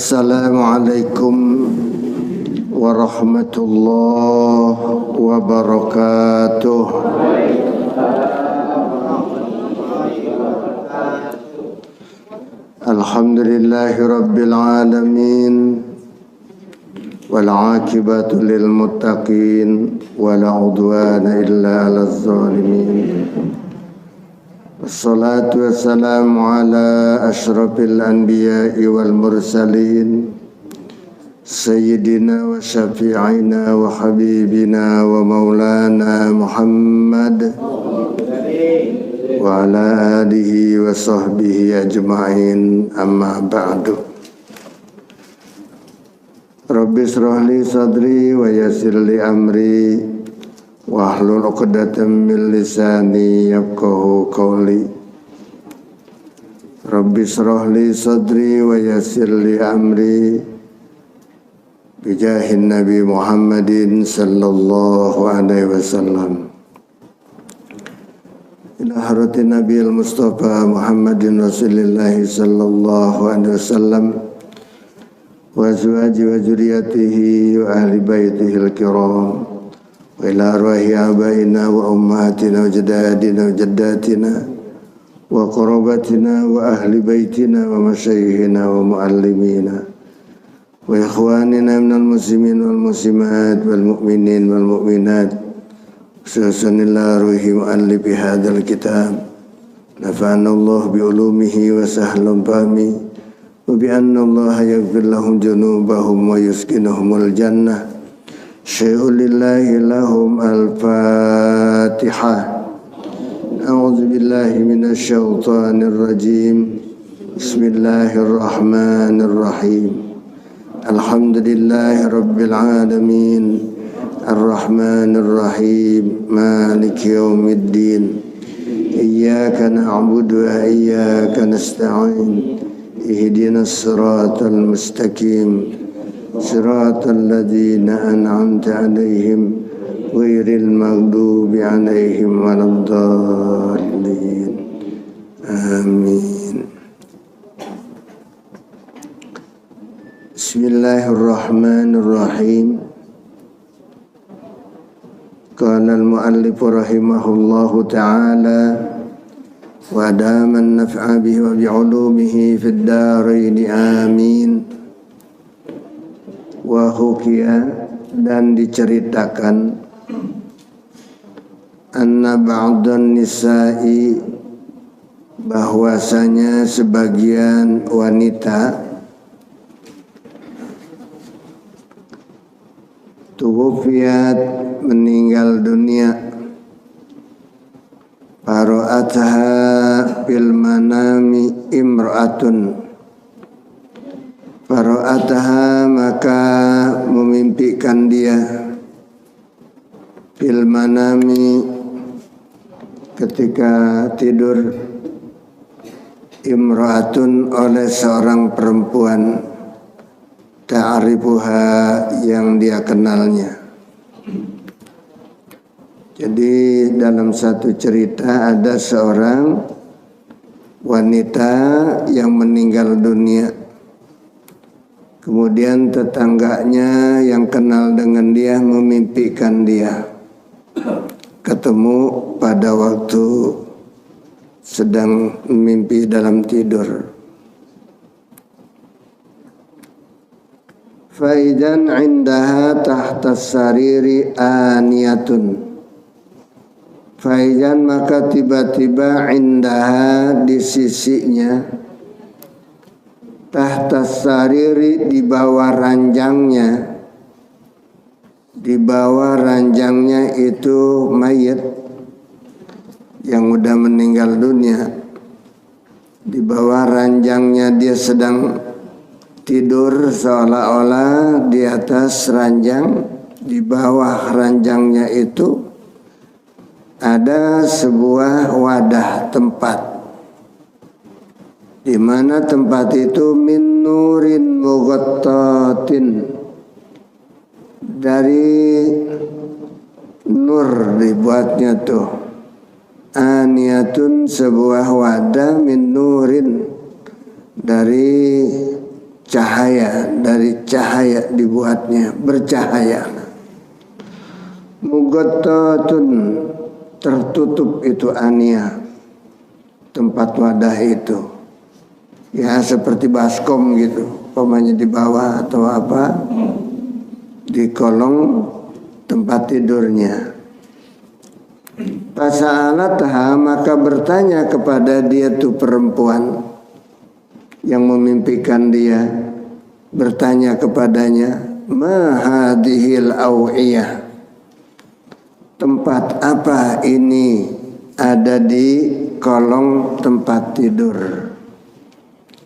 Assalamualaikum warahmatullahi wabarakatuh. Alhamdulillahi rabbil alamin, wal aqibatu lil muttaqin, wala udwana illa 'alal zalimin. Wassalatu wassalamu ala asyrafil anbiya'i wal mursalin, sayyidina wa syafi'ina wa habibina wa maulana Muhammad wa ala alihi wa sahbihi ajma'in, amma ba'du. Rabbi shrah li sadri wa yassir li amri wahlul 'uqdatam min lisani yafqahu qawli. Rabbi shrah li sadri wa yassir li amri bijahin Nabi Muhammadin sallallahu alaihi wasallam. Ila harati Nabi al-Mustafa Muhammadin Rasulillah sallallahu alaihi wasallam wa azwaji wa zuriyatihi wa ahli baitihi al-kiram, wa ila arwahi abaina wa ummatina wa jadadina wa jaddatina wa qarabatina wa ahli baitina wa masyayikhina wa muallimina wa ikhwanina minal muslimin wal muslimat wal mu'minin wal mu'minat, khususan ila ruhi mu'allifi hadzal kitab. Nafa'ana Allah bi ulumihi wa sahlan fahmi wa bi anna Allah yaghfir lahum junubahum wa yuskinuhumul jannah. Syai'un lillahi lahum al-Fatihah. A'udzu billahi minasy syaithanir rajim. Bismillahirrahmanirrahim. Alhamdulillahi rabbil alamin, arrahmanir rahim, maliki yaumiddin. Iyyaka na'budu wa iyyaka nasta'in. Ihdinas siratal mustaqim, siratal ladzina an'amta 'alaihim ghairil maghdubi 'alaihim waladdallin. Amin. Bismillahirrahmanirrahim. Qala al-mu'allif rahimahullahu ta'ala wa daman naf'a bihi wa bi'ulumihi fid dharain amin. Wa hukiya, dan diceritakan, anna ba'dan nisa'i, bahwasanya sebagian wanita, tuwufiyat, meninggal dunia, fara'atha fil manami imra'atun, fara'atha, maka memimpikan dia, fil manami, ketika tidur, imra'atun, oleh seorang perempuan, ta'rifuha, yang dia kenalnya. Jadi dalam satu cerita ada seorang wanita yang meninggal dunia. Kemudian tetangganya yang kenal dengan dia memimpikan dia ketemu pada waktu sedang mimpi dalam tidur. Faidan indaha tahta sariri aniyatun. Faidan, maka tiba-tiba, indaha, di sisinya, tahta sariri, di bawah ranjangnya. Di bawah ranjangnya itu mayit yang udah meninggal dunia. Di bawah ranjangnya dia sedang tidur, seolah-olah di atas ranjang. Di bawah ranjangnya itu ada sebuah wadah, tempat, di mana tempat itu min nurin mughattatin, dari nur dibuatnya tuh. Aniyatun, sebuah wadah, min nurin, dari cahaya, dari cahaya dibuatnya, bercahaya. Mughattatun, tertutup itu ania, tempat wadah itu. Ya seperti baskom gitu, umpamanya di bawah atau apa, di kolong tempat tidurnya. Fasa'alatha, maka bertanya kepada dia tuh perempuan yang memimpikan dia, bertanya kepadanya, ma hadhil awiyah, tempat apa ini ada di kolong tempat tidur,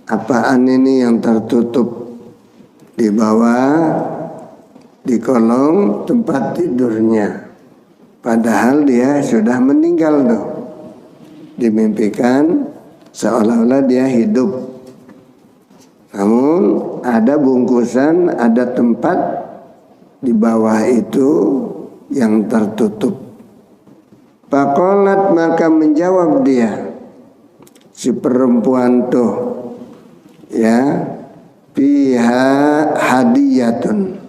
apaan ini yang tertutup di bawah di kolong tempat tidurnya. Padahal dia sudah meninggal tuh. Dimimpikan seolah-olah dia hidup. Namun ada bungkusan, ada tempat di bawah itu yang tertutup. Faqalat, maka menjawab dia si perempuan tuh, ya, fiha hadiyatun,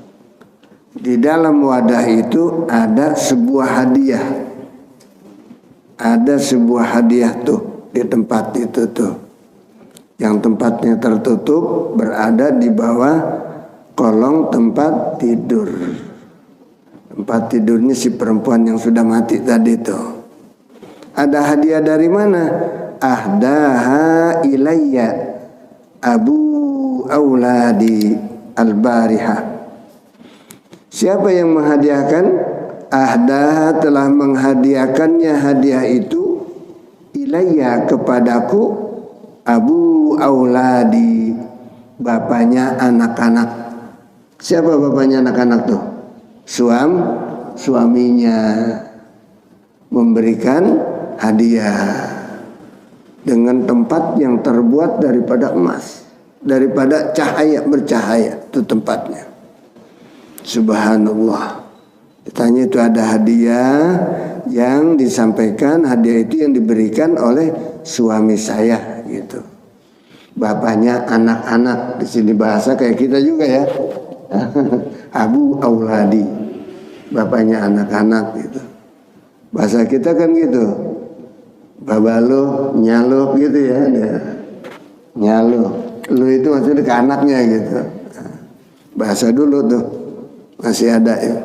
di dalam wadah itu ada sebuah hadiah. Ada sebuah hadiah tuh di tempat itu tuh. Yang tempatnya tertutup berada di bawah kolong tempat tidur. Tempat tidurnya si perempuan yang sudah mati tadi tuh. Ada hadiah dari mana? Ahdaha ilayya abu auladi al-barihah. Siapa yang menghadiahkan? Ahdah, telah menghadiahkannya hadiah itu ilayya, kepadaku, abu auladi, bapaknya anak-anak. Siapa bapaknya anak-anak tuh? Suaminya memberikan hadiah dengan tempat yang terbuat daripada emas, daripada cahaya, bercahaya itu tempatnya. Subhanallah. Ditanya itu ada hadiah yang disampaikan, hadiah itu yang diberikan oleh suami saya gitu. Bapaknya anak-anak, di sini bahasa kayak kita juga ya. Abu auladi, bapaknya anak-anak gitu. Bahasa kita kan gitu. Babalo, nyalo gitu ya. Nyalo. Lu itu maksudnya ke anaknya gitu. Bahasa dulu tuh masih ada ya.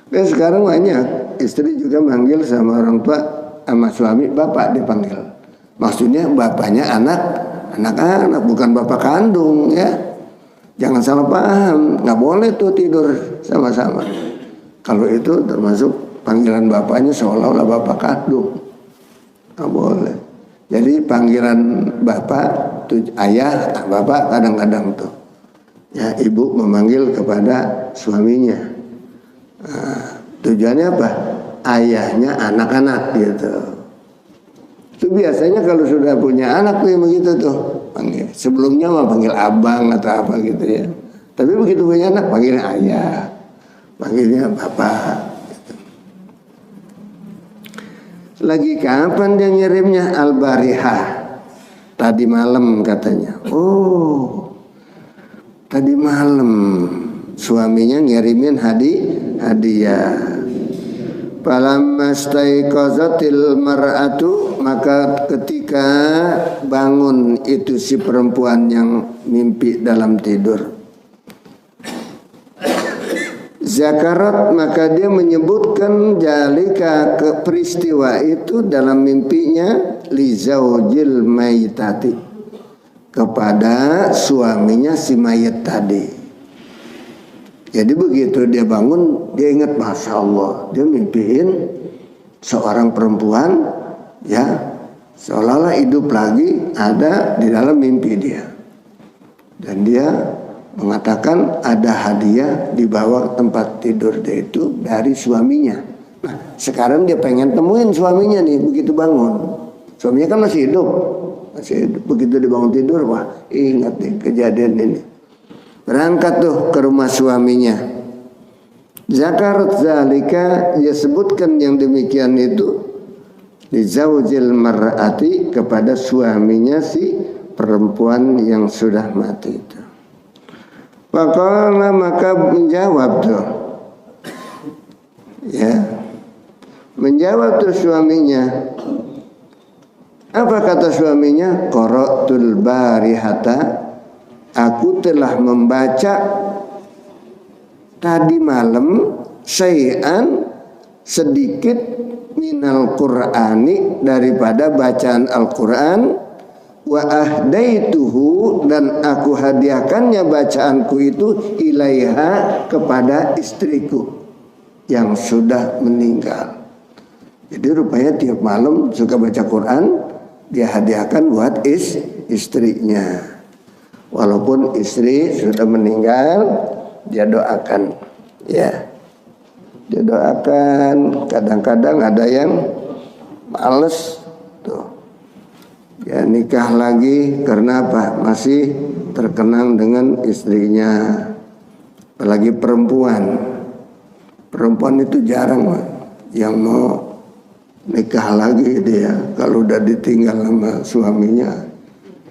Dan sekarang banyak istri juga manggil sama orang tua, sama suami bapak dipanggil. Maksudnya bapaknya anak-anak, bukan bapak kandung ya. Jangan salah paham, nggak boleh tuh tidur sama-sama. Kalau itu termasuk panggilan bapaknya seolah-olah bapak kandung, nggak boleh. Jadi panggilan bapak tuh ayah, bapak kadang-kadang tuh. Ya, ibu memanggil kepada suaminya. Nah, tujuannya apa? Ayahnya anak-anak gitu. Itu biasanya kalau sudah punya anak tuh yang begitu tuh panggil. Sebelumnya mah panggil abang atau apa gitu ya. Tapi begitu punya anak panggilnya ayah, panggilnya bapak. Gitu. Lagi kapan dia ngirimnya? Al-barihah, tadi malam katanya. Oh. Tadi malam suaminya ngirimin hadiah. Falamma staiqazatil mar'atu, maka ketika bangun itu si perempuan yang mimpi dalam tidur. Zakarat, maka dia menyebutkan jalika, ke peristiwa itu dalam mimpinya, li zaujil maitati, kepada suaminya si mayat tadi. Jadi begitu dia bangun, dia ingat, Masya Allah, dia mimpiin seorang perempuan ya, seolah-olah hidup lagi, ada di dalam mimpi dia. Dan dia mengatakan ada hadiah di bawah tempat tidur dia itu dari suaminya. Nah, sekarang dia pengen temuin suaminya nih begitu bangun. Suaminya kan masih hidup. Begitu dibangun tidur, wah ingat nih kejadian ini. Berangkat tuh ke rumah suaminya. Zakarat zalika, dia sebutkan yang demikian itu di zaujil mar'ati, kepada suaminya si perempuan yang sudah mati itu. Faqala, maka menjawab tuh, ya, menjawab tuh suaminya. Apa kata suaminya? Qara'tul barihata, aku telah membaca tadi malam syai'an, sedikit, minal Qur'ani, daripada bacaan Al-Quran, wa ahdaituhu, dan aku hadiahkannya bacaanku itu ilaiha, kepada istriku yang sudah meninggal. Jadi rupanya tiap malam suka baca Quran, dia hadiahkan buat istrinya. Walaupun istri sudah meninggal, dia doakan, ya. Dia doakan. Kadang-kadang ada yang males tuh, ya, nikah lagi karena apa? Masih terkenang dengan istrinya. Apalagi perempuan. Perempuan itu jarang yang mau nikah lagi dia kalau udah ditinggal sama suaminya.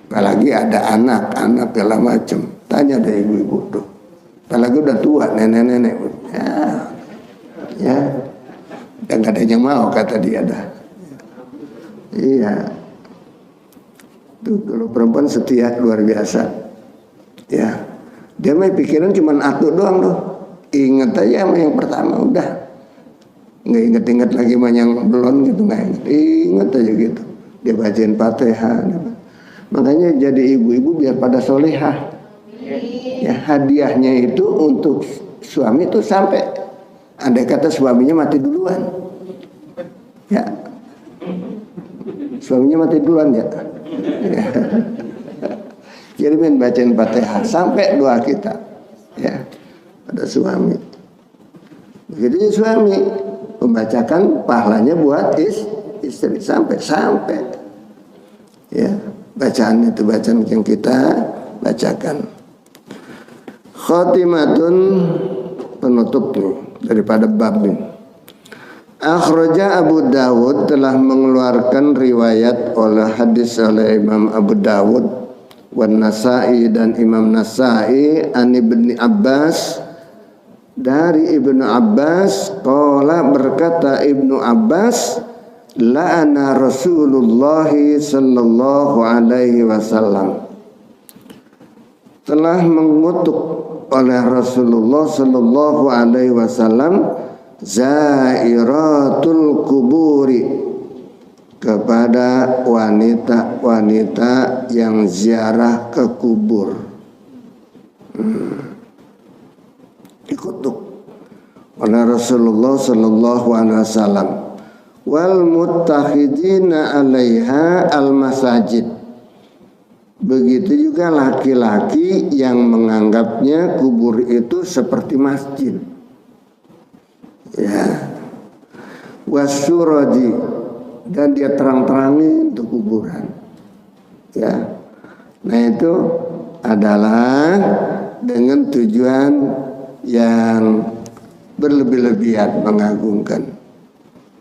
Apalagi ada anak-anak segala macam. Tanya deh ibu-ibu tuh. Apalagi udah tua, nenek-nenek. Ya. Dan gak ada yang mau, kata dia dah. Iya. Tuh, kalau perempuan setia luar biasa. Ya. Dia mah pikiran cuma atu doang tuh. Ingat aja sama yang pertama, udah. Nggak inget-inget lagi sama yang belum gitu, nggak inget. Inget aja gitu. Dia bacain Fatihah. Makanya jadi ibu-ibu biar pada solehah. Ya, hadiahnya itu untuk suami itu sampai, andai kata suaminya mati duluan, ya, suaminya mati duluan ya. Jadi bacain Fatihah sampai doa kita, ya, pada suami. Begitu suami membacakan, pahalanya buat istri sampai, ya, bacaan itu bacaan yang kita bacakan. Khotimatun, penutup nih daripada bab ini. Akhraja Abu Dawud, telah mengeluarkan riwayat oleh hadis oleh Imam Abu Dawud, wan Nasa'i, dan Imam Nasa'i, an Ibnu Abbas, dari Ibnu Abbas, qala, berkata Ibnu Abbas, la'ana Rasulullah sallallahu alaihi wasallam, telah mengutuk oleh Rasulullah sallallahu alaihi wasallam zairatul kuburi, kepada wanita-wanita yang ziarah ke kubur. Dikutuk oleh Rasulullah sallallahu alaihi wasallam. Wal muttakhidina 'alaiha al masajid, begitu juga laki-laki yang menganggapnya kubur itu seperti masjid, ya. Wasyuraji, dan dia terang-terangin untuk kuburan, ya. Nah itu adalah dengan tujuan yang berlebih-lebihan, mengagungkan.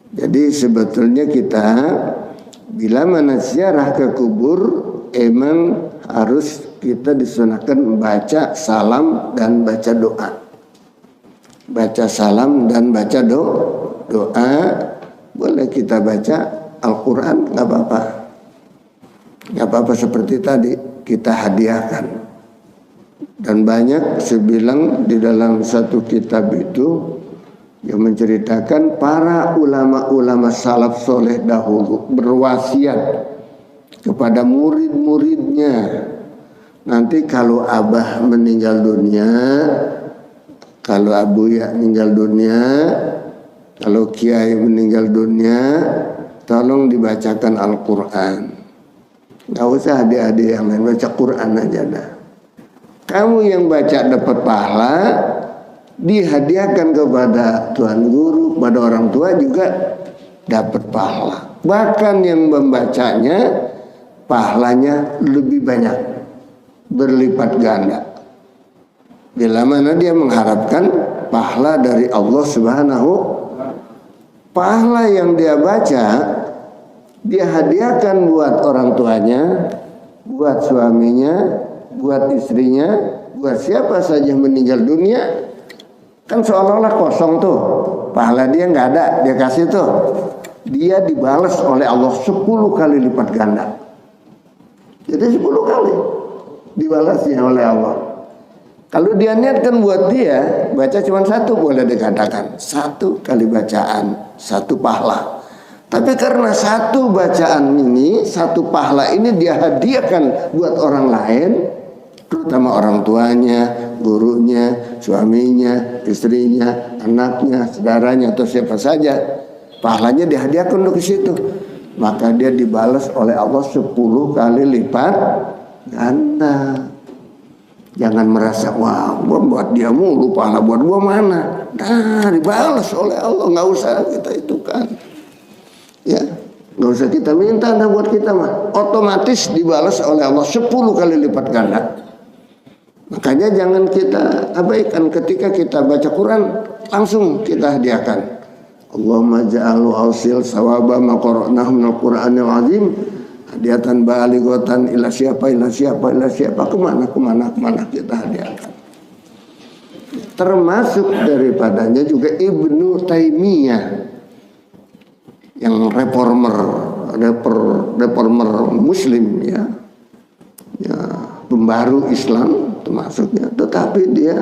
Jadi sebetulnya kita bila mana ziarah ke kubur, emang harus kita disunahkan baca salam dan baca doa. Baca salam dan baca doa. Boleh kita baca Al-Quran, gak apa-apa. Gak apa-apa, seperti tadi kita hadiahkan. Dan banyak sebilang di dalam satu kitab itu yang menceritakan para ulama-ulama salaf soleh dahulu berwasiat kepada murid-muridnya, nanti kalau abah meninggal dunia, kalau abu ya meninggal dunia, kalau kiai meninggal dunia, tolong dibacakan Al-Quran. Gak usah adik-adik yang lain, baca Quran aja dah. Kamu yang baca dapat pahala, dihadiahkan kepada tuan guru, pada orang tua juga dapat pahala. Bahkan yang membacanya pahalanya lebih banyak, berlipat ganda. Bila mana dia mengharapkan pahala dari Allah Subhanahu. Pahala yang dia baca, dia hadiahkan buat orang tuanya, buat suaminya, buat istrinya, buat siapa saja meninggal dunia, kan seolah-olah kosong tuh. Pahala dia nggak ada, dia kasih tuh. Dia dibalas oleh Allah 10 kali lipat ganda. Jadi 10 kali dibalasnya oleh Allah. Kalau dia niatkan buat dia, baca cuma 1 boleh dikatakan 1 kali bacaan, 1 pahala. Tapi karena 1 bacaan ini, 1 pahala ini dia hadiahkan buat orang lain, terutama orang tuanya, gurunya, suaminya, istrinya, anaknya, saudaranya atau siapa saja, pahalanya dihadiahkan untuk ke situ. Maka dia dibalas oleh Allah 10 kali lipat ganda. Jangan merasa, wah gua buat dia mulu, pahala buat gua mana. Nah, dibalas oleh Allah, nggak usah kita itu kan. Ya, nggak usah kita minta, nah buat kita mah otomatis dibalas oleh Allah 10 kali lipat ganda. Makanya jangan kita abaikan ketika kita baca Quran, langsung kita hadiahkan. Allahumma ja'alu ausil sawaba ma qara'nahu minal Qur'anil azim hadiatan balighatan ila siapa kemana kita hadiahkan. Termasuk daripadanya juga Ibnu Taimiyah yang reformer muslim ya pembaru Islam termasuknya, tetapi dia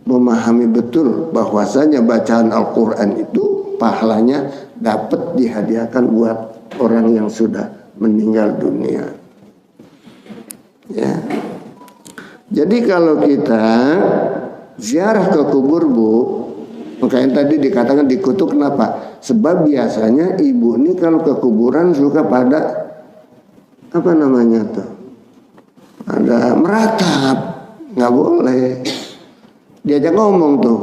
memahami betul bahwasanya bacaan Al-Quran itu pahalanya dapat dihadiahkan buat orang yang sudah meninggal dunia. Ya. Jadi kalau kita ziarah ke kubur, Bu, makanya tadi dikatakan dikutuk, kenapa? Sebab biasanya ibu ini kalau ke kuburan suka pada apa namanya tuh? Ada meratap, nggak boleh. Diajak ngomong tuh,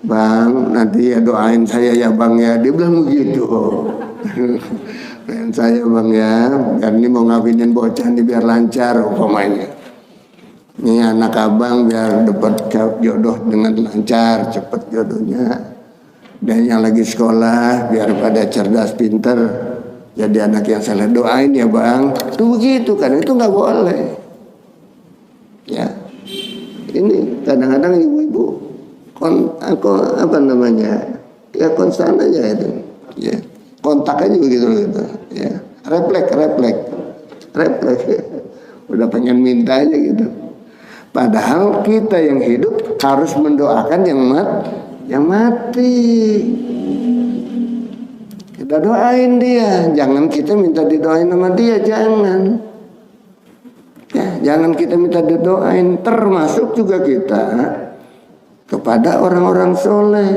Bang, nanti ya doain saya ya Bang ya. Dia bilang begitu. Doain saya Bang ya, kan ini mau ngawinin bocah nih biar lancar umpamanya. Ini anak abang biar dapat jodoh dengan lancar, cepet jodohnya. Dan yang lagi sekolah biar pada cerdas pinter, jadi anak yang saleh, doain ya Bang. Tuh begitu kan, itu nggak boleh. Ya. Ini kadang-kadang ibu-ibu apa namanya ya konstan aja itu ya, kontak aja begitu gitu ya, refleks udah pengen minta aja gitu. Padahal kita yang hidup harus mendoakan yang mati. Kita doain dia, jangan kita minta didoain sama dia, jangan. Ya, jangan kita minta didoain. Termasuk juga kita kepada orang-orang soleh,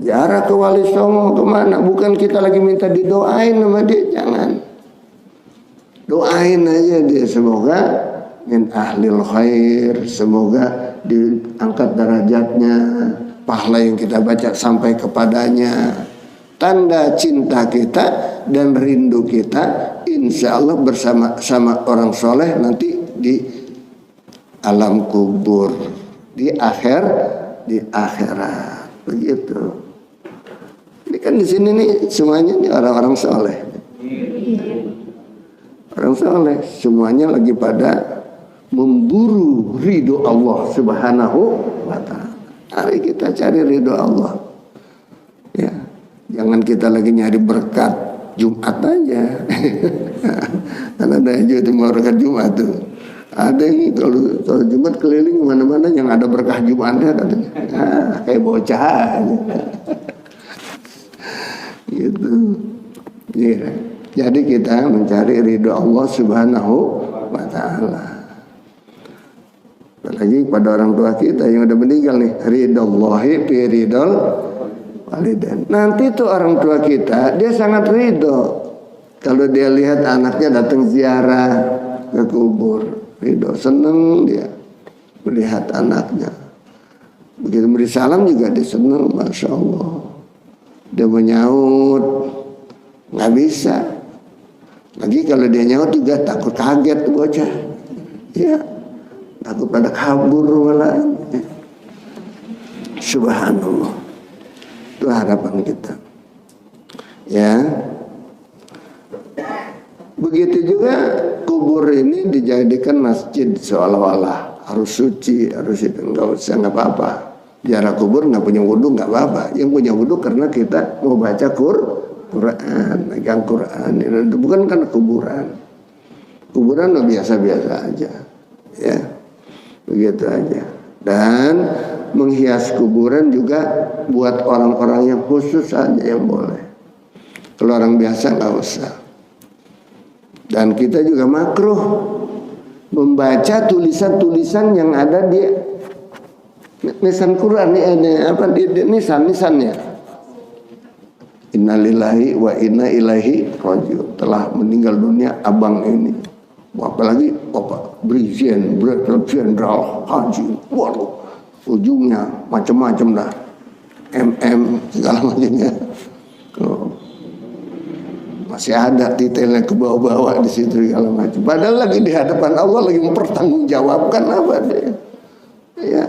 ziarah ke Wali Songo kemana, bukan kita lagi minta didoain sama dia, jangan. Doain aja dia, semoga min ahlil khair, semoga diangkat derajatnya, pahala yang kita baca sampai kepadanya. Tanda cinta kita dan rindu kita insya Allah bersama orang soleh nanti di alam kubur, di akhirat begitu. Ini kan di sini nih semuanya nih orang-orang soleh, orang soleh semuanya lagi pada memburu ridho Allah Subhanahu wa Ta'ala. Mari kita cari ridho Allah ya, jangan kita lagi nyari berkat Jumat aja. Karena ada yang juga mau berkat Jumat tuh. Ada yang kalau Jumat keliling kemana-mana yang ada berkah Jumatnya katanya. Kayak bocah aja. Gitu. Ya. Jadi kita mencari ridho Allah Subhanahu wa Ta'ala. Apalagi pada orang tua kita yang udah meninggal nih, ridhollahi fi ridhol walidain. Nanti tuh orang tua kita dia sangat ridho kalau dia lihat anaknya datang ziarah ke kubur. Ridho, seneng dia melihat anaknya. Begitu beri salam juga dia seneng, masya Allah. Dia menyaut, nggak bisa. Lagi kalau dia nyaut juga takut kaget tuh bocah. Ya, takut pada kabur malah. Subhanallah. Itu harapan kita. Ya. Begitu juga kubur ini dijadikan masjid seolah-olah harus suci, harus itu, nggak usah, nggak apa-apa. Ziarah kubur nggak punya wudhu nggak apa-apa. Yang punya wudhu karena kita mau baca Quran, megang Quran. Itu bukan karena kuburan. Kuburan biasa-biasa aja, ya, begitu aja. Dan menghias kuburan juga buat orang-orang yang khusus aja yang boleh. Kalau orang biasa nggak usah. Dan kita juga makruh membaca tulisan-tulisan yang ada di nisan Quran, di nisannya. Innalillahi wa inna ilaihi rajiun. Telah meninggal dunia abang ini. Apalagi Bapak Brigjen Jenderal Haji. Waduh, ujungnya macam-macam dah. MM segala macamnya. Masih ada detailnya ke bawah-bawah di situ segala macam. Padahal lagi di hadapan Allah lagi mempertanggungjawabkan apa dia. Iya.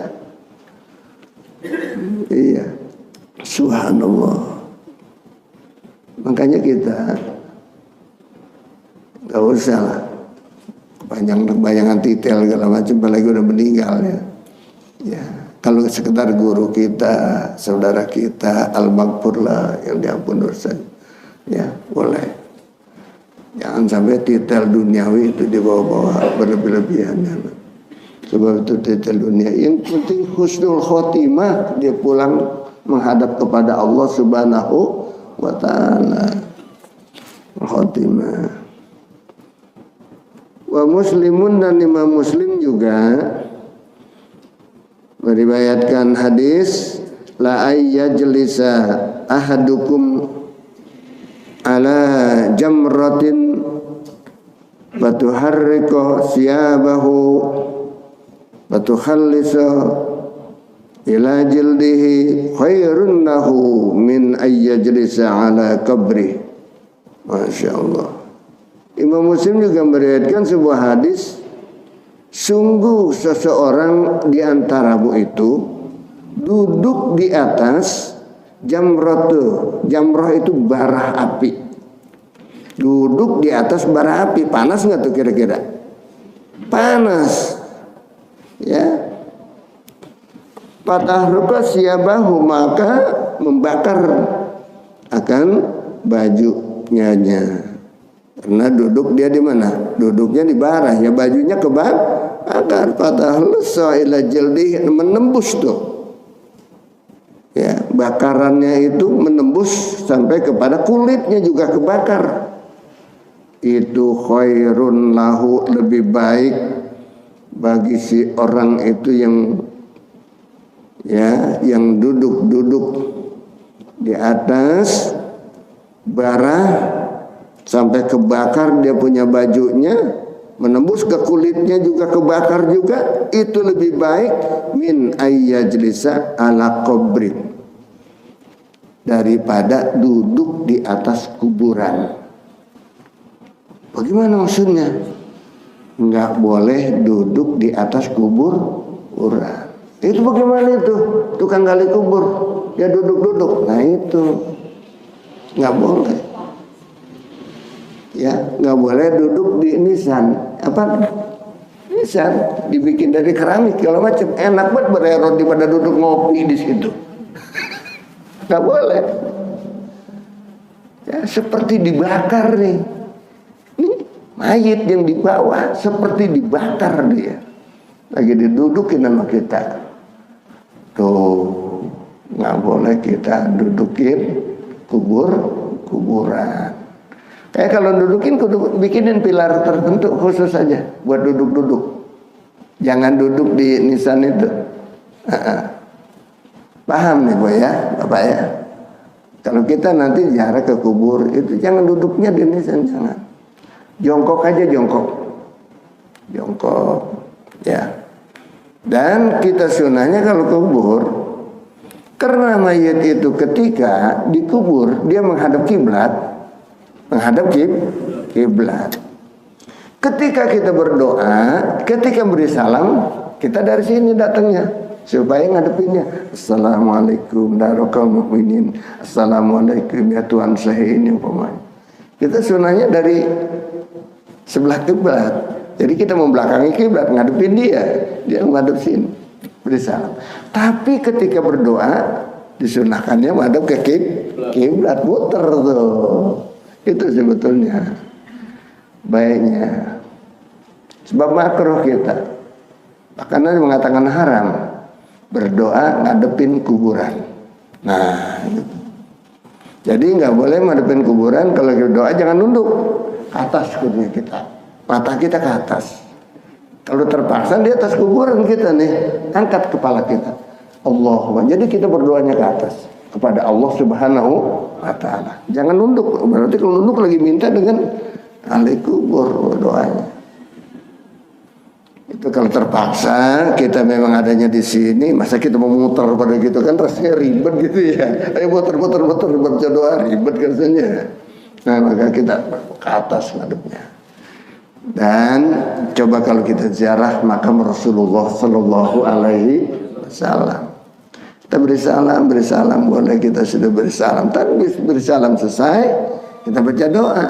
Iya. Subhanallah. Makanya kita nggak usah lah bayangan detail segala macam, apalagi udah meninggal ya. Ya, kalau sekedar guru kita, saudara kita, al-maghfur lah, yang diampun dosa, ya boleh. Jangan sampai detail duniawi itu dibawa-bawa berlebih-lebihan. Sebab itu detail dunia. Yang penting husnul khotimah, dia pulang menghadap kepada Allah Subhanahu wa ta'ala. Khotimah. Wa Muslimun, dan Imam Muslim juga meriwayatkan hadis la ayyajlisa ahadukum ala jamratin batuharriqu siyabahu batukhallisa ila jildihi khairun lahu min ayyajlisa ala qabri. Masya Allah. Imam Muslim juga meriwayatkan sebuah hadis, sungguh seseorang di antaramu itu duduk di atas jamrah itu bara api. Duduk di atas bara api, panas nggak tuh kira-kira? Panas, ya. Fatahruqa siyabahu, maka membakar akan bajunya. Karena duduk dia di mana? Duduknya di bara, ya bajunya kebakar. Fatahlusa ila jildi, menembus tuh. Ya, bakarannya itu menembus sampai kepada kulitnya juga kebakar. Itu khairun lahu, lebih baik bagi si orang itu yang duduk di atas bara sampai kebakar, dia punya bajunya menembus ke kulitnya juga kebakar juga, itu lebih baik min ayyajlisa ala qabrin, daripada duduk di atas kuburan. Bagaimana maksudnya? Enggak boleh duduk di atas kuburan. Itu bagaimana itu? Tukang gali kubur, dia duduk-duduk. Nah itu enggak boleh. Ya, nggak boleh duduk di nisan. Apa? Nisan dibikin dari keramik kalau macam, enak banget bererot daripada duduk ngopi di situ. Nggak boleh. Ya, seperti dibakar nih. Ini mayit yang dibawa seperti dibakar dia. Lagi didudukin sama kita. Tuh, nggak boleh kita dudukin kuburan. Kayak kalau dudukin, bikinin pilar tertentu khusus aja buat duduk-duduk. Jangan duduk di nisan itu. Paham nih Boy ya, Bapak ya? Kalau kita nanti ziarah ke kubur itu jangan duduknya di nisan, jangan. Jongkok aja, jongkok, ya. Dan kita sunahnya kalau kubur, karena mayat itu ketika dikubur dia menghadap kiblat. Ketika kita berdoa, ketika beri salam, kita dari sini datangnya supaya ngadepinnya. Assalamualaikum darokal mu'minin. Assalamualaikum ya Tuhan saya ini umpamanya. Kita sunahnya dari sebelah kiblat. Jadi kita membelakangi kiblat, ngadepin dia menghadap sini, beri salam. Tapi ketika berdoa disunahkannya menghadap ke kiblat, muter tuh. Itu sebetulnya baiknya. Sebab makruh kita. Bahkan Nabi mengatakan haram berdoa ngadepin kuburan. Nah, gitu. Jadi nggak boleh ngadepin kuburan. Kalau berdoa jangan nunduk ke atas kudunya kita, mata kita ke atas. Kalau terpaksa di atas kuburan kita nih, angkat kepala kita. Allahumma. Jadi kita berdoanya ke atas kepada Allah Subhanahu wa Ta'ala. Jangan nunduk. Berarti kalau nunduk lagi minta dengan ahli kubur doanya. Itu kalau terpaksa kita memang adanya di sini, masa kita mau muter pada gitu kan rasanya ribet gitu ya. Ayo muter baca doa ribet rasanya. Nah, maka kita ke atas ngadepnya. Dan coba kalau kita ziarah makam Rasulullah Sallallahu Alaihi Wasallam. Kita beri salam, boleh kita sudah beri salam. Tapi beri salam selesai, kita baca doa.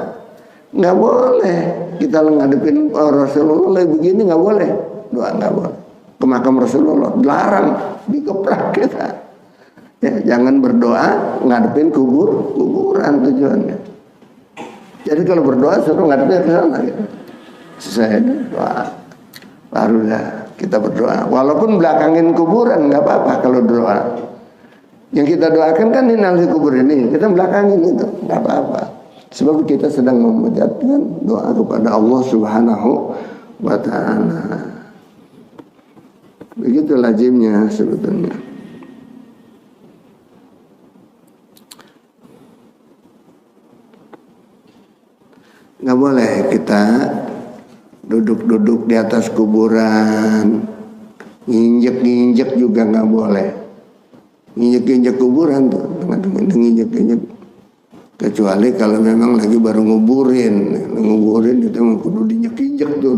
Nggak boleh kita ngadepin Rasulullah lagi begini, nggak boleh. Doa nggak boleh. Ke makam Rasulullah, dilarang, dikeplak kita. Ya, jangan berdoa ngadepin kuburan tujuannya. Jadi kalau berdoa suruh ngadepin ke sana gitu. Selesai doa, barulah kita berdoa. Walaupun belakangin kuburan nggak apa-apa kalau doa. Yang kita doakan kan ini ahli kubur ini, kita belakangin itu nggak apa-apa. Sebab kita sedang memanjatkan doa kepada Allah Subhanahu wa Ta'ala. Begitu lazimnya sebetulnya. Nggak boleh kita duduk-duduk di atas kuburan, nginjek-nginjek juga nggak boleh. Nginjek-nginjek kuburan tuh, nginjek-nginjek. Kecuali kalau memang lagi baru nguburin itu memang kudu diinjek-injek tuh,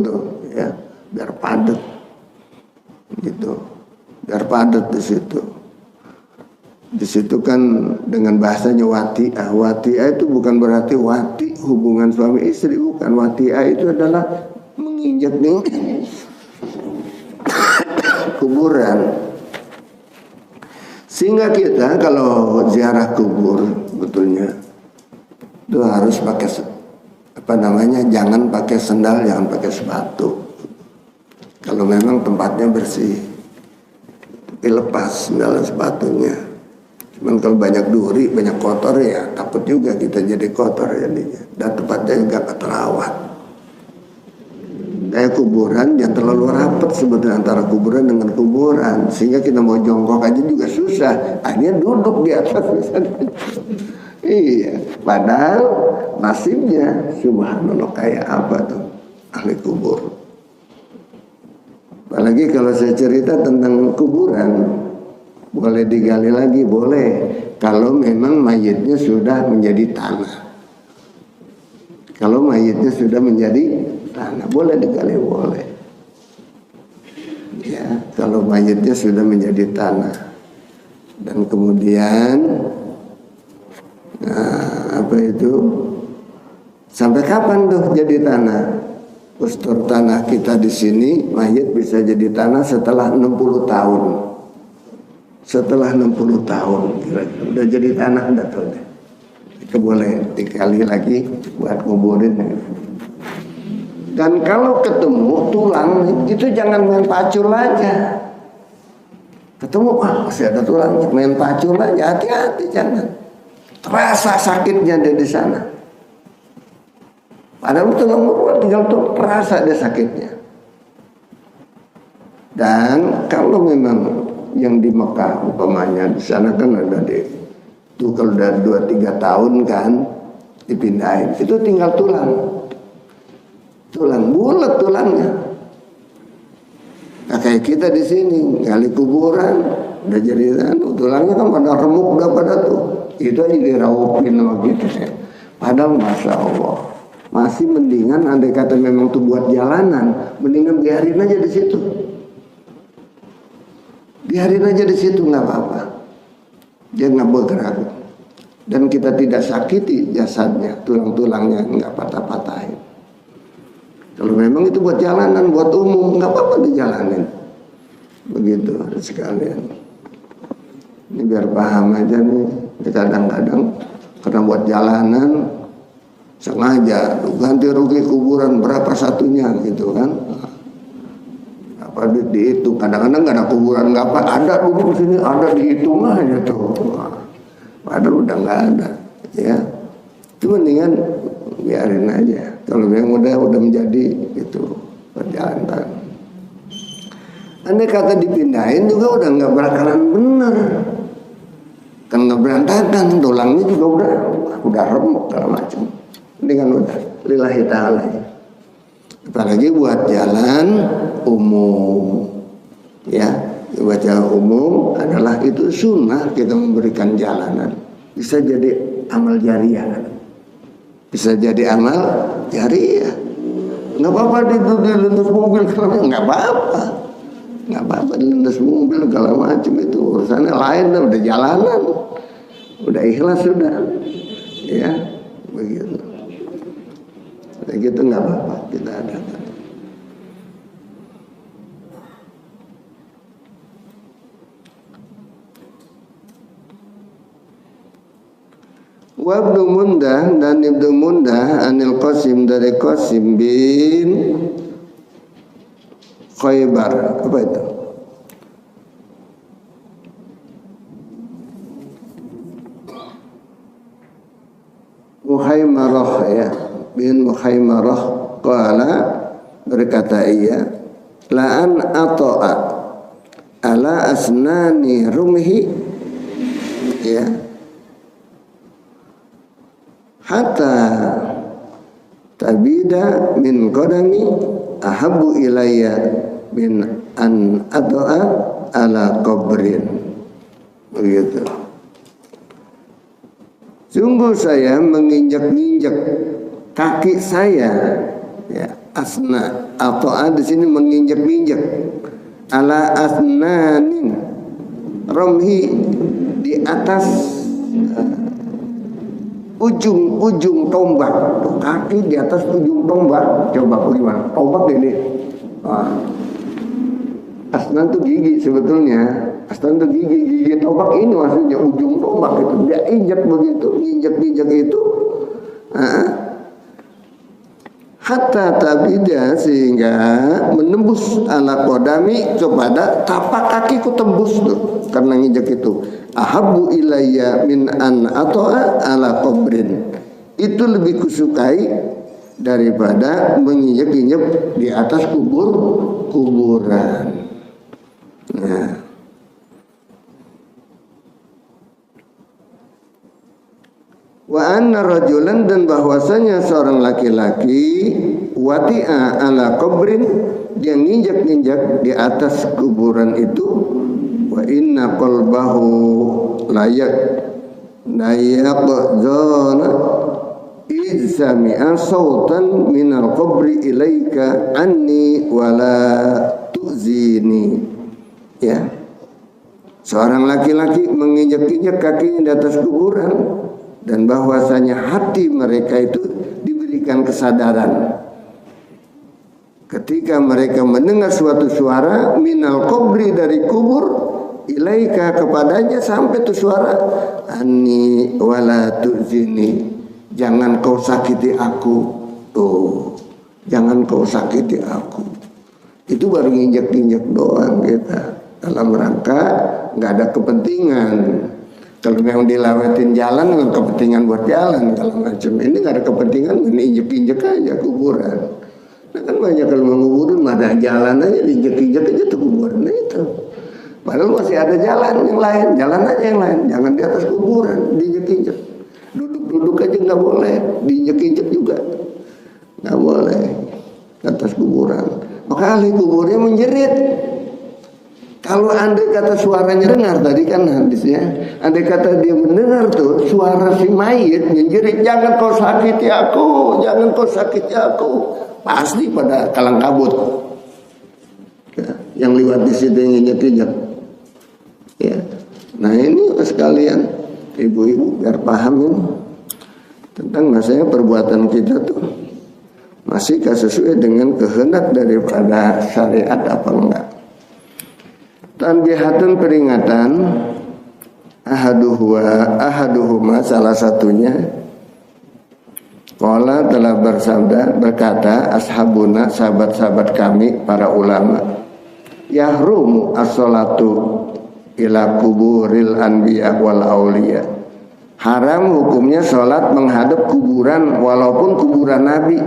ya, biar padat, gitu, biar padat di situ. Di situ kan dengan bahasanya wati'ah. Wati'ah itu bukan berarti wati hubungan suami istri, bukan. Wati'ah itu adalah menginjak kuburan. Sehingga kita kalau ziarah kubur betulnya itu harus pakai jangan pakai sendal, jangan pakai sepatu. Kalau memang tempatnya bersih, tapi lepas sendal dan sepatunya. Cuman kalau banyak duri, banyak kotor ya takut juga kita jadi kotor jadinya. Dan tempatnya juga gak terawat. Kayak kuburan yang terlalu rapat sebetulnya antara kuburan dengan kuburan, sehingga kita mau jongkok aja juga susah. Akhirnya duduk di atas misalnya. Iya, padahal nasibnya subhanallah kayak apa tuh ahli kubur. Apalagi kalau saya cerita tentang kuburan, boleh digali lagi, boleh. Kalau memang mayitnya sudah menjadi tanah. Kalau mayitnya sudah menjadi tanah, boleh digali, boleh. Ya, kalau mayitnya sudah menjadi tanah. Dan kemudian apa itu? Sampai kapan tuh jadi tanah? Ustur tanah kita di sini, mayit bisa jadi tanah setelah 60 tahun. Setelah 60 tahun kira-kira udah jadi tanah, udah tuh deh. Itu boleh dikali lagi buat nguburin. Dan kalau ketemu tulang itu jangan main pacul aja. Ketemu masih ada tulangnya, main pacul aja, hati-hati jangan. Terasa sakitnya dia di sana. Padahal tulang tinggal tuh terasa dia sakitnya. Dan kalau memang yang di Mekah umpamanya di sana kan ada tuh kalau udah 2-3 tahun kan dipindahin, itu tinggal tulang bulat tulangnya. Nah kayak kita di sini gali kuburan udah jadi tulangnya kan pada remuk udah pada tuh, itu aja diraupin sama kita. Padahal masya Allah masih mendingan andai kata memang tuh buat jalanan, mendingan biarin aja di situ. Biarin aja di situ, nggak apa-apa. Dia nggak bergerak dan kita tidak sakiti jasadnya, tulang-tulangnya nggak patah-patahin. Kalau memang itu buat jalanan, buat umum, nggak apa-apa dijalanin. Begitu sekalian. Ini biar paham aja nih. Kadang-kadang karena buat jalanan sengaja ganti rugi kuburan berapa satunya gitu kan. Apa dihitung, kadang-kadang nggak ada kuburan, nggak apa, ada dulu di sini, ada dihitung aja tuh. Padahal udah nggak ada, ya. Itu mendingan biarin aja. Kalau yang udah menjadi itu perjalanan. Andai kata dipindahin juga udah nggak bakalan bener, kan nggak berantakan, tulangnya juga udah remuk segala macam. Mendingan udah lillahi ta'ala. Apalagi buat jalan umum, ya. Buat jalan umum adalah itu sunnah kita memberikan jalanan. Bisa jadi amal jariah. Bisa jadi amal jariah. Nggak apa-apa diluntas mobil kalau nggak apa-apa. Nggak apa-apa diluntas mobil kalau macam itu urusannya lain, udah jalanan, udah ikhlas sudah, ya begitu. Gitu nggak apa-apa kita adakan. Wa Ibnu Mundah dan Ibnu Mundah anil Qasim dari Qasim bin Khaybar. Apa itu? Muhaimarah, ya, bin Muhaimarah qala, berkata ia, la'an ata'a ala asnani rumhi, ya, hatta tabida min qadami ahabbu ilayya min an ata'a ala qabrin. Begitu. Sungguh saya menginjak-injak kaki saya, ya, asna atau di sini menginjak-injak ala asnanin romhi, di atas ujung tombak. Kaki di atas ujung tombak. Coba gimana? Tombak ini. Asnan itu gigi sebetulnya. Asnan itu gigi tombak ini maksudnya ujung tombak itu. Dia injak begitu, injak itu. Hatta tabida, sehingga menembus ala kodami, kepada tapak kakiku tembus tuh karena nginjak itu. Ahabbu ilayya min an ata'a ala qabrin, itu lebih kusukai daripada menginjak-injak di atas kuburan. Nah, wa anna rajulan, dan bahwasanya seorang laki-laki, wati'a ala qabrin, dia nginjak-nginjak di atas kuburan itu, wa inna qalbahu layak zona id sami'a sautan minal qabri ilaika anni wala tu'zini, ya. Seorang laki-laki menginjak-injak kakinya di atas kuburan, dan bahwasanya hati mereka itu diberikan kesadaran ketika mereka mendengar suatu suara minal qabri, dari kubur, ilaika, kepadanya, sampai itu suara anni wala tu'zini, jangan kau sakiti aku. Tuh, jangan kau sakiti aku. Itu baru nginjak-injak doang kita, dalam rangka nggak ada kepentingan. Kalau memang dilawatin jalan dengan kepentingan buat jalan, kalau macam ini nggak ada kepentingan, injek-injek aja kuburan. Nah kan banyak kalau mau kuburan, ada jalan aja, injek-injek aja tuh kuburan itu. Padahal masih ada jalan yang lain, jalan aja yang lain, jangan di atas kuburan, diinjek-injek. Duduk aja nggak boleh, diinjek-injek juga nggak boleh di atas kuburan. Maka ahli kuburnya menjerit. Kalau andai kata suaranya dengar, tadi kan hadisnya, andai kata dia mendengar tuh suara si mayit menjerit, jangan kau sakiti aku, jangan kau sakiti aku, pasti pada kalang kabut, ya, yang lewat di situ yang injek-injek, ya. Nah ini sekalian ibu-ibu biar paham ini tentang masalah perbuatan kita tuh masih sesuai dengan kehendak daripada syariat apa enggak. Tanbihatun peringatan, ahaduhuma salah satunya, qala telah berkata ashabuna, sahabat-sahabat kami para ulama, yahrumu as-salatu ila kuburil anbiya wal auliya. Haram hukumnya sholat menghadap kuburan walaupun kuburan nabi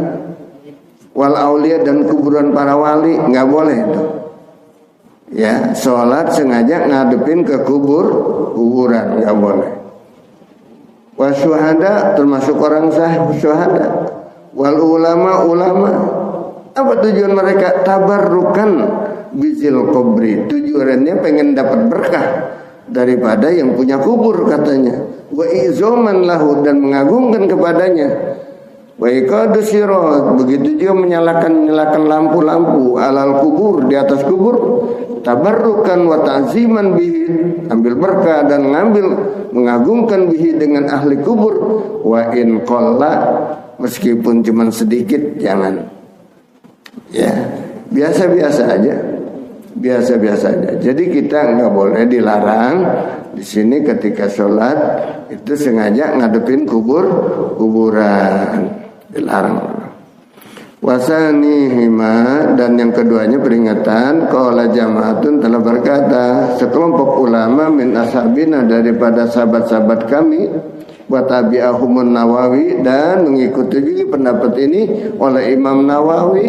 wal auliya dan kuburan para wali, nggak boleh itu. Ya, sholat sengaja ngadepin ke kuburan nggak boleh. Wasyuhada termasuk orang syuhada. Wal ulama, apa tujuan mereka? Tabarrukan bizil kubri, tujuannya pengen dapat berkah daripada yang punya kubur katanya. Wa izoman lahu, dan mengagungkan kepadanya. Wa iqadu sirat, begitu juga menyalakan lampu-lampu alal kubur, di atas kubur. Tabarrukan wa ta'ziman bihi, ambil berkah dan mengagungkan bihi dengan ahli kubur. Wa in qalla, meskipun cuma sedikit jangan. Ya, biasa-biasa aja. Jadi kita nggak boleh dilarang di sini ketika sholat itu sengaja ngadepin kuburan, dilarang. Wasanihima, dan yang keduanya peringatan, qala jamaatun telah berkata sekelompok ulama min ashabina daripada sahabat-sahabat kami, wa tabi'ahumun Nawawi, dan mengikuti juga pendapat ini oleh Imam Nawawi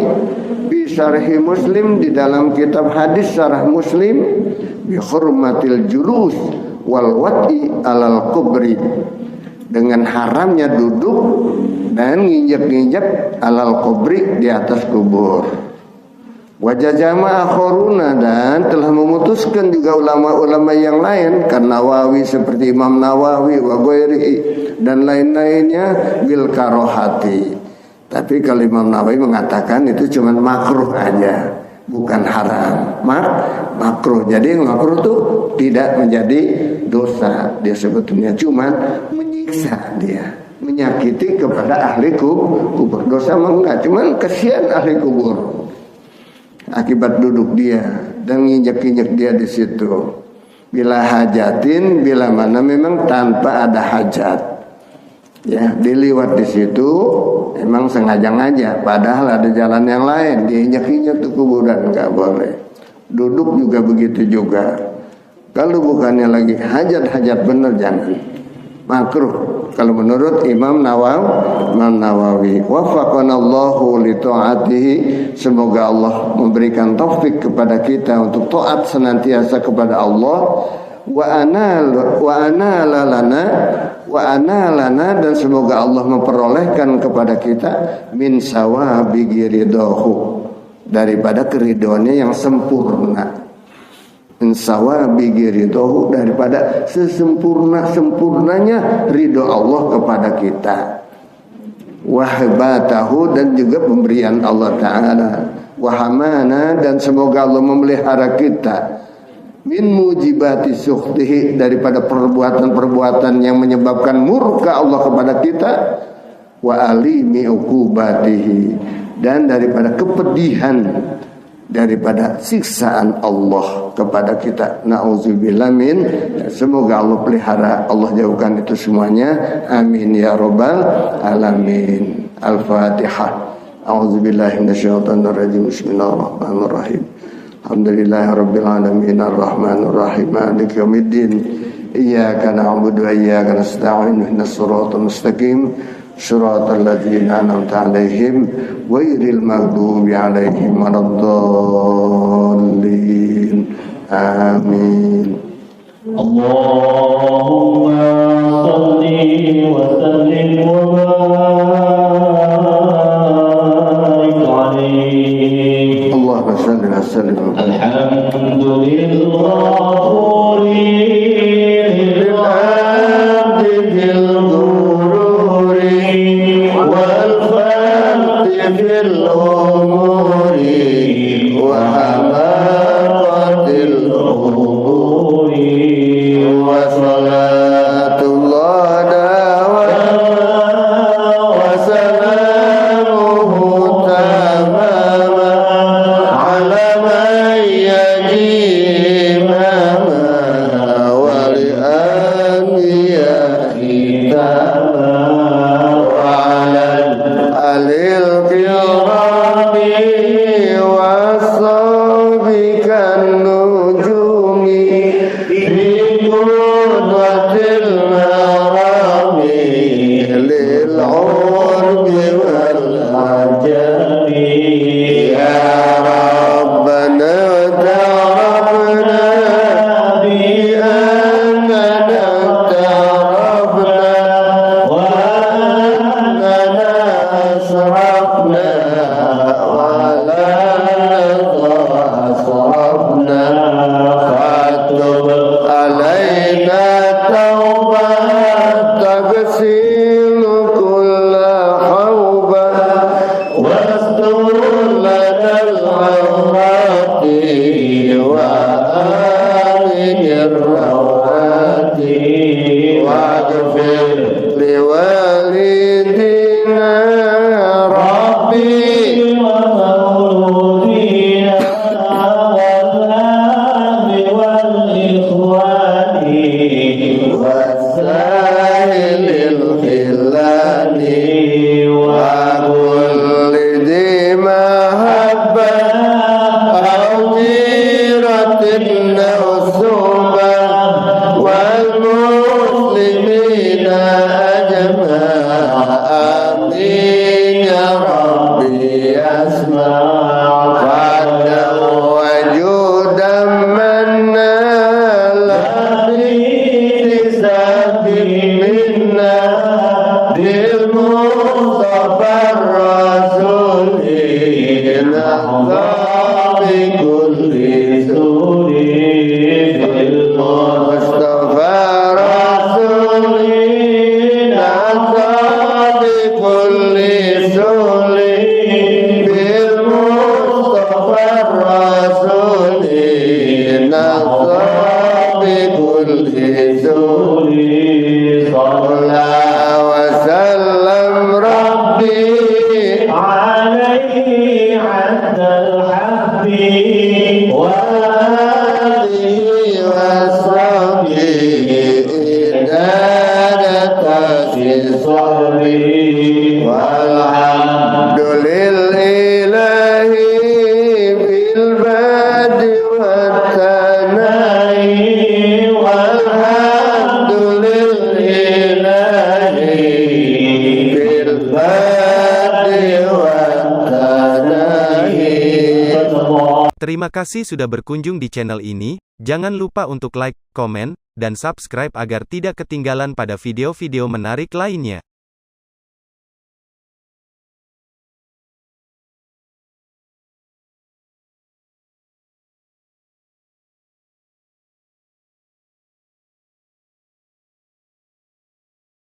bi syarhi Muslim, di dalam kitab hadis syarah Muslim, bi hurmatil julus wal wati alal kubri, dengan haramnya duduk dan nginjek-nginjek alal kubri, di atas kubur. Wajah jamaah khuruna, dan telah memutuskan juga ulama-ulama yang lain, kan Nawawi seperti Imam Nawawi wa ghairihi dan lain-lainnya, bil karohati. Tapi kalau Imam Nawawi mengatakan itu cuma makruh aja, bukan haram. Makruh. Jadi makruh itu tidak menjadi dosa. Dia sebetulnya cuma menyiksa, dia menyakiti kepada ahli kubur. Dosa enggak, cuman kesian ahli kubur akibat duduk dia dan nginjek-injek dia di situ. Bila hajatin, bila mana memang tanpa ada hajat, ya diliwat di situ emang sengaja-ngaja, padahal ada jalan yang lain, diinjek-injek tuh kuburan, nggak boleh. Duduk juga begitu juga. Kalau bukannya lagi hajat bener, jangan. Makruh kalau menurut Imam Nawawi. Wafaqanallahu li ta'atihi, semoga Allah memberikan taufik kepada kita untuk taat senantiasa kepada Allah. Wa analana, dan semoga Allah memperolehkan kepada kita min sawabi ridhahu, daripada keridhoannya yang sempurna. Insawabi ridhohu, daripada sesempurnanya ridho Allah kepada kita. Wahbatahu, dan juga pemberian Allah Ta'ala. Wahamana, dan semoga Allah memelihara kita min mujibati sukhtihi, daripada perbuatan-perbuatan yang menyebabkan murka Allah kepada kita. Wa alimi uqubatihi, dan daripada kepedihan daripada siksaan Allah kepada kita. Na'udzubillah min, semoga Allah pelihara, Allah jauhkan itu semuanya. Amin ya rabbal alamin. Al-Fatihah. A'udzubillahi minasyaitonir rajim. Bismillahirrahmanirrahim. Alhamdulillahi rabbil alamin, arrahmanir rahim, maliki yaumiddin. Iyyaka na'budu wa iyyaka nasta'in, ihdinas siratal mustaqim, صراط الذين أنعمت عليهم غير المغضوب عليهم ولا الضالين آمين. اللهم صل وسلم وبارك عليه. اللهم صل وسلم. الحمد لله وعلى الآل الكرام والصحب كالنجوم في قدوة المرام للعرب والعجم يا ربنا تعرفنا بأننا تعرفنا وأننا أسرفنا ولا نرضى أسرفنا فاتب علينا توبة تغسل كل حوبة واستر لنا العورات وآمن الروات واغفر لوالدينا ربي ومولودينا والأهل والإخوان والسائل الخلان وكل ذي محبة أو جيرة أو صحبة والمسلمين أجمع آمين يا ربي أسمع فضلا وجودا منا لا بحساب منا بالمصطفى الرسول نحظى بكل سور بالمصطفى الرسول نحظى بكل سور بالمصطفى الرسول نحظى بكل سور صلى وسلم ربي عليه عند الحب وآله وصحبه إدارة في صحبه والحمد لله بالبدء والثناء والحمد لله بالبدء والثناء. Terima kasih sudah berkunjung di channel ini. Jangan lupa untuk like, komen, dan subscribe agar tidak ketinggalan pada video-video menarik lainnya.